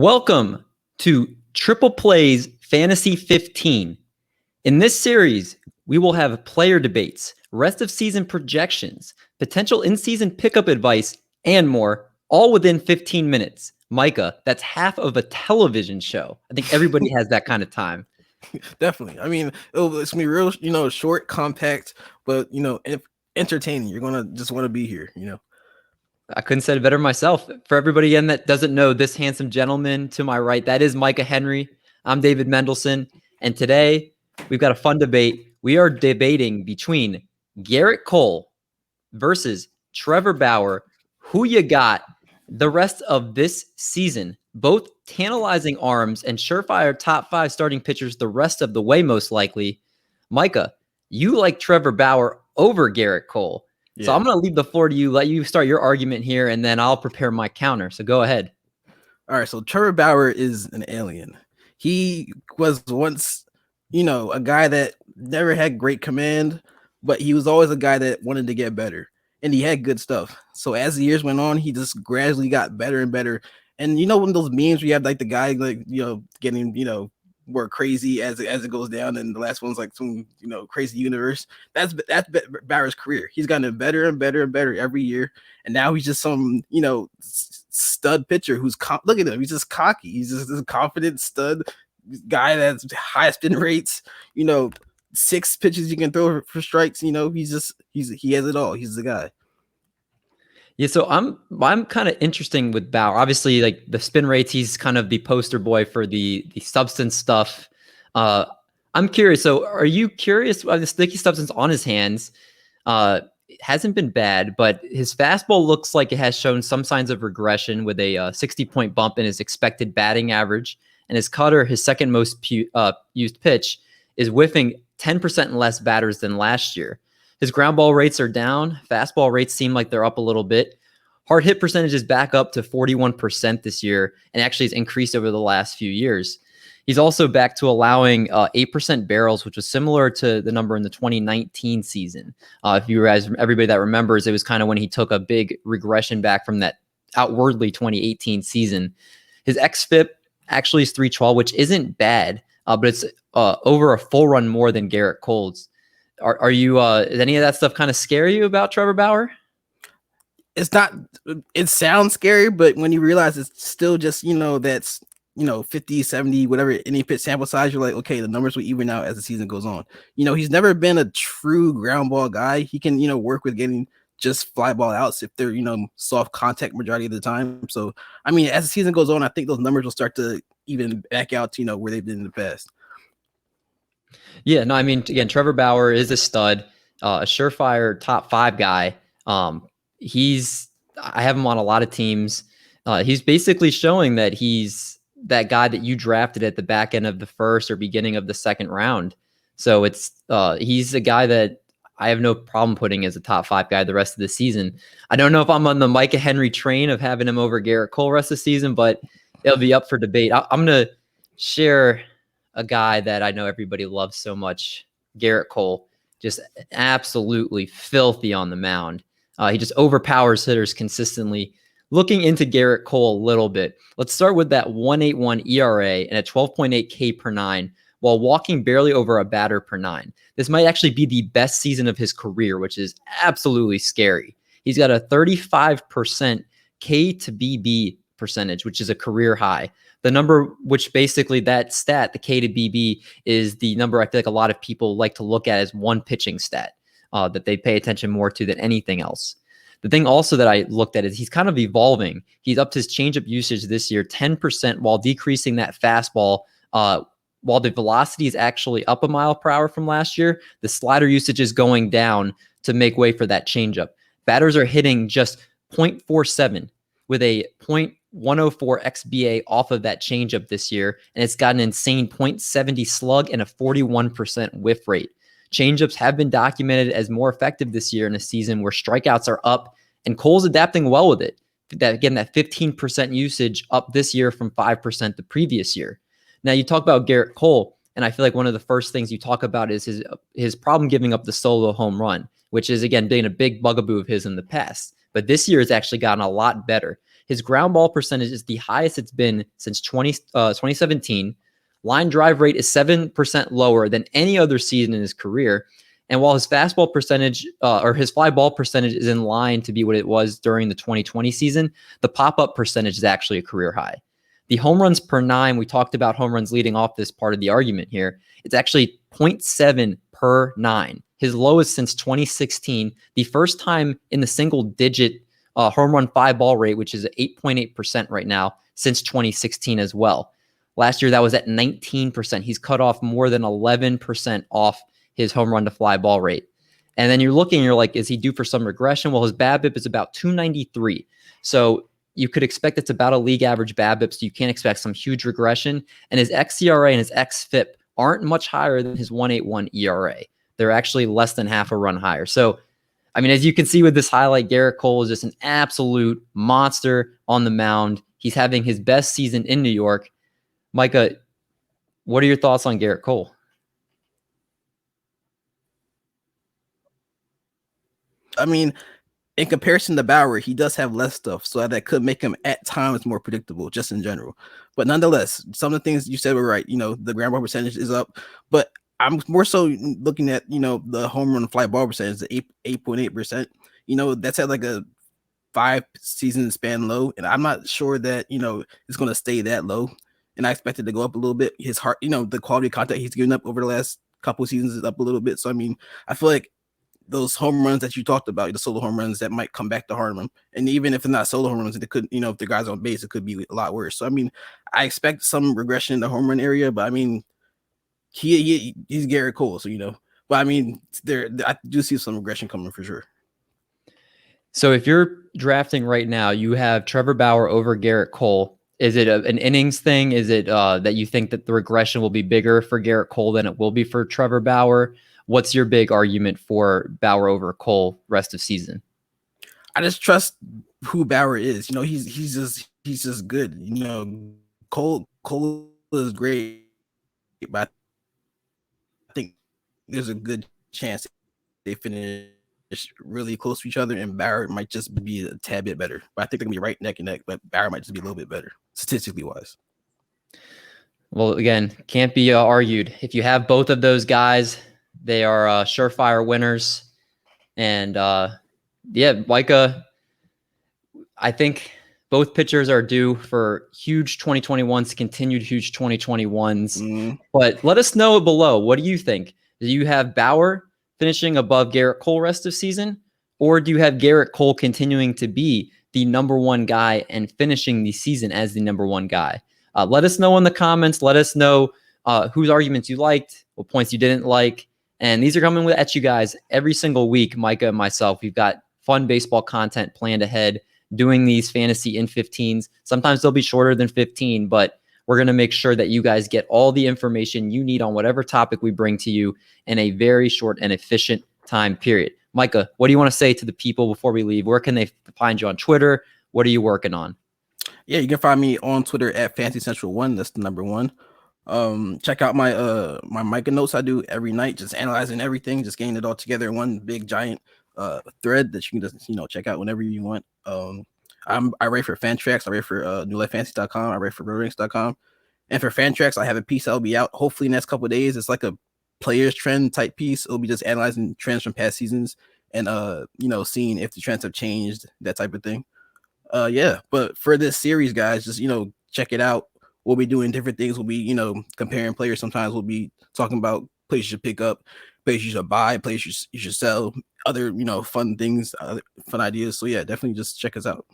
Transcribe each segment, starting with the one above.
Welcome to Triple Plays Fantasy 15. In this series, we will have player debates, rest of season projections, potential in-season pickup advice, and more, all within 15 minutes. Micah, that's half of a television show. I think everybody has that kind of time. Definitely. I mean, it's gonna be real, short, compact, but entertaining. You're gonna just want to be here. I couldn't say it better myself. For everybody again that doesn't know this handsome gentleman to my right, that is Micah Henry. I'm David Mendelson, and today we've got a fun debate. We are debating between Gerrit Cole versus Trevor Bauer. Who you got the rest of this season? Both tantalizing arms and surefire top 5 starting pitchers the rest of the way, most likely. Micah, you like Trevor Bauer over Gerrit Cole. Yeah. So I'm going to leave the floor to you, let you start your argument here, and then I'll prepare my counter. So go ahead. All right, so Trevor Bauer is an alien. He was once, a guy that never had great command, but he was always a guy that wanted to get better, and he had good stuff. So as the years went on, he just gradually got better and better. And when those memes we have like the guy getting more crazy as it goes down, and the last one's like some crazy universe. That's Bauer's career. He's gotten better and better and better every year, and now he's just some stud pitcher who's look at him. He's just cocky. He's just this confident stud guy that's high spin rates. 6 pitches you can throw for strikes. He has it all. He's the guy. Yeah, so I'm kind of interesting with Bauer. Obviously, like the spin rates, he's kind of the poster boy for the substance stuff. I'm curious. So, are you curious? The sticky substance on his hands hasn't been bad, but his fastball looks like it has shown some signs of regression with a 60-point bump in his expected batting average, and his cutter, his second most used pitch, is whiffing 10% less batters than last year. His ground ball rates are down. Fastball rates seem like they're up a little bit. Hard hit percentage is back up to 41% this year, and actually has increased over the last few years. He's also back to allowing 8% barrels, which was similar to the number in the 2019 season. If you guys, everybody that remembers, it was kind of when he took a big regression back from that outwardly 2018 season. His xFIP actually is 312, which isn't bad, but it's over a full run more than Gerrit Cole's. Are you, is any of that stuff kind of scare you about Trevor Bauer? It's not, it sounds scary, but when you realize it's still just, that's, 50, 70, whatever, any pitch sample size, you're like, okay, the numbers will even out as the season goes on. He's never been a true ground ball guy. He can, work with getting just fly ball outs if they're, soft contact majority of the time. So, I mean, as the season goes on, I think those numbers will start to even back out to, where they've been in the past. Yeah, no, I mean, again, Trevor Bauer is a stud, a surefire top 5 guy. I have him on a lot of teams. He's basically showing that he's that guy that you drafted at the back end of the first or beginning of the second round. So he's a guy that I have no problem putting as a top 5 guy the rest of the season. I don't know if I'm on the Micah Henry train of having him over Gerrit Cole rest of the season, but it'll be up for debate. I'm going to share a guy that I know everybody loves so much, Gerrit Cole, just absolutely filthy on the mound. He just overpowers hitters consistently. Looking into Gerrit Cole a little bit, let's start with that 1.81 ERA and a 12.8 K per 9 while walking barely over a batter per 9. This might actually be the best season of his career, which is absolutely scary. He's got a 35% K to BB percentage, which is a career high. The number, which basically that stat, the K to BB, is the number I feel like a lot of people like to look at as one pitching stat that they pay attention more to than anything else. The thing also that I looked at is he's kind of evolving. He's upped his changeup usage this year 10% while decreasing that fastball. While the velocity is actually up a mile per hour from last year, the slider usage is going down to make way for that changeup. Batters are hitting just 0.47 with a 0.104 XBA off of that changeup this year, and it's got an insane 0.70 slug and a 41% whiff rate. Changeups have been documented as more effective this year in a season where strikeouts are up, and Cole's adapting well with it. That 15% usage up this year from 5% the previous year. Now, you talk about Gerrit Cole, and I feel like one of the first things you talk about is his problem giving up the solo home run, which is, again, being a big bugaboo of his in the past. But this year has actually gotten a lot better. His ground ball percentage is the highest it's been since 2017. Line drive rate is 7% lower than any other season in his career. And while his fastball percentage or his fly ball percentage is in line to be what it was during the 2020 season, the pop-up percentage is actually a career high. The home runs per nine, we talked about home runs leading off this part of the argument here. It's actually 0.7 per nine, his lowest since 2016, the first time in the single-digit home run fly ball rate, which is 8.8% right now, since 2016 as well. Last year, that was at 19%. He's cut off more than 11% off his home run to fly ball rate. And then you're looking, you're like, is he due for some regression? Well, his BABIP is about 293. So you could expect it's about a league average BABIP, so you can't expect some huge regression. And his xERA and his xFIP aren't much higher than his 1.81 ERA. They're actually less than half a run higher. So, I mean, as you can see with this highlight, Gerrit Cole is just an absolute monster on the mound. He's having his best season in New York. Micah, what are your thoughts on Gerrit Cole? I mean, in comparison to Bauer, he does have less stuff, so that could make him at times more predictable, just in general. But nonetheless, some of the things you said were right. The ground ball percentage is up, but I'm more so looking at the home run fly ball percentage, the 8.8%. That's at like a 5-season span low, and I'm not sure that it's going to stay that low. And I expect it to go up a little bit. His heart, the quality of contact he's given up over the last couple of seasons is up a little bit. So I mean, I feel like those home runs that you talked about, the solo home runs that might come back to harm him. And even if they're not solo home runs, it could, if the guys on base, it could be a lot worse. So I mean, I expect some regression in the home run area, but I mean, he's Gerrit Cole, so But I mean, I do see some regression coming for sure. So if you're drafting right now, you have Trevor Bauer over Gerrit Cole. Is it an innings thing? Is it that you think that the regression will be bigger for Gerrit Cole than it will be for Trevor Bauer? What's your big argument for Bauer over Cole rest of season? I just trust who Bauer is. He's just good. Cole is great, but I think there's a good chance they finish really close to each other, and Bauer might just be a tad bit better. But I think they're gonna be right neck and neck, but Bauer might just be a little bit better statistically wise. Well, again, can't be argued. If you have both of those guys, they are surefire winners. And Micah, I think both pitchers are due for huge 2021s, continued huge 2021s. Mm-hmm. But let us know below. What do you think? Do you have Bauer finishing above Gerrit Cole rest of season? Or do you have Gerrit Cole continuing to be the number one guy and finishing the season as the number one guy? Let us know in the comments. Let us know whose arguments you liked, what points you didn't like. And these are coming at you guys every single week. Micah and myself, we've got fun baseball content planned ahead, doing these fantasy in 15s. Sometimes they'll be shorter than 15, but we're going to make sure that you guys get all the information you need on whatever topic we bring to you in a very short and efficient time period. Micah, what do you want to say to the people before we leave? Where can they find you on Twitter? What are you working on? Yeah, you can find me on Twitter at FantasyCentral1. That's the number one. Check out my my Micah notes I do every night, just analyzing everything, just getting it all together in one big giant thread that you can just check out whenever you want. I write for Fantrax, I write for newlifefantasy.com, I write for rotoranks.com, and for Fantrax I have a piece that'll be out hopefully in the next couple of days. It's like a players trend type piece. It'll be just analyzing trends from past seasons and seeing if the trends have changed, that type of thing. But for this series, guys, just check it out. We'll be doing different things. We'll be comparing players. Sometimes we'll be talking about players you should pick up, players you should buy, players you should sell, other fun things, fun ideas. So yeah, definitely just check us out.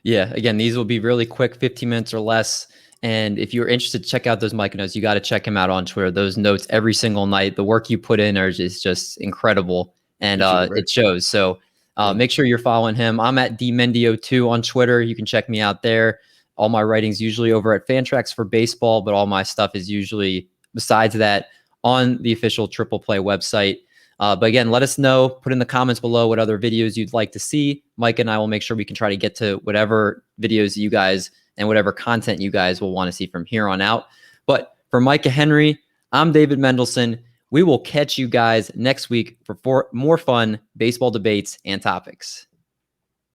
Yeah, again, these will be really quick, 15 minutes or less. And if you're interested to check out those Micah notes, you got to check him out on Twitter. Those notes every single night, the work you put in is just incredible, and it shows. So make sure you're following him. I'm at dmendio2 on Twitter. You can check me out there. All my writing's usually over at Fantrax for baseball, but all my stuff is usually, besides that, on the official Triple Play website. But again, let us know. Put in the comments below what other videos you'd like to see. Mike and I will make sure we can try to get to whatever videos you guys and whatever content you guys will want to see from here on out. But for Micah Henry, I'm David Mendelson. We will catch you guys next week for more fun baseball debates and topics.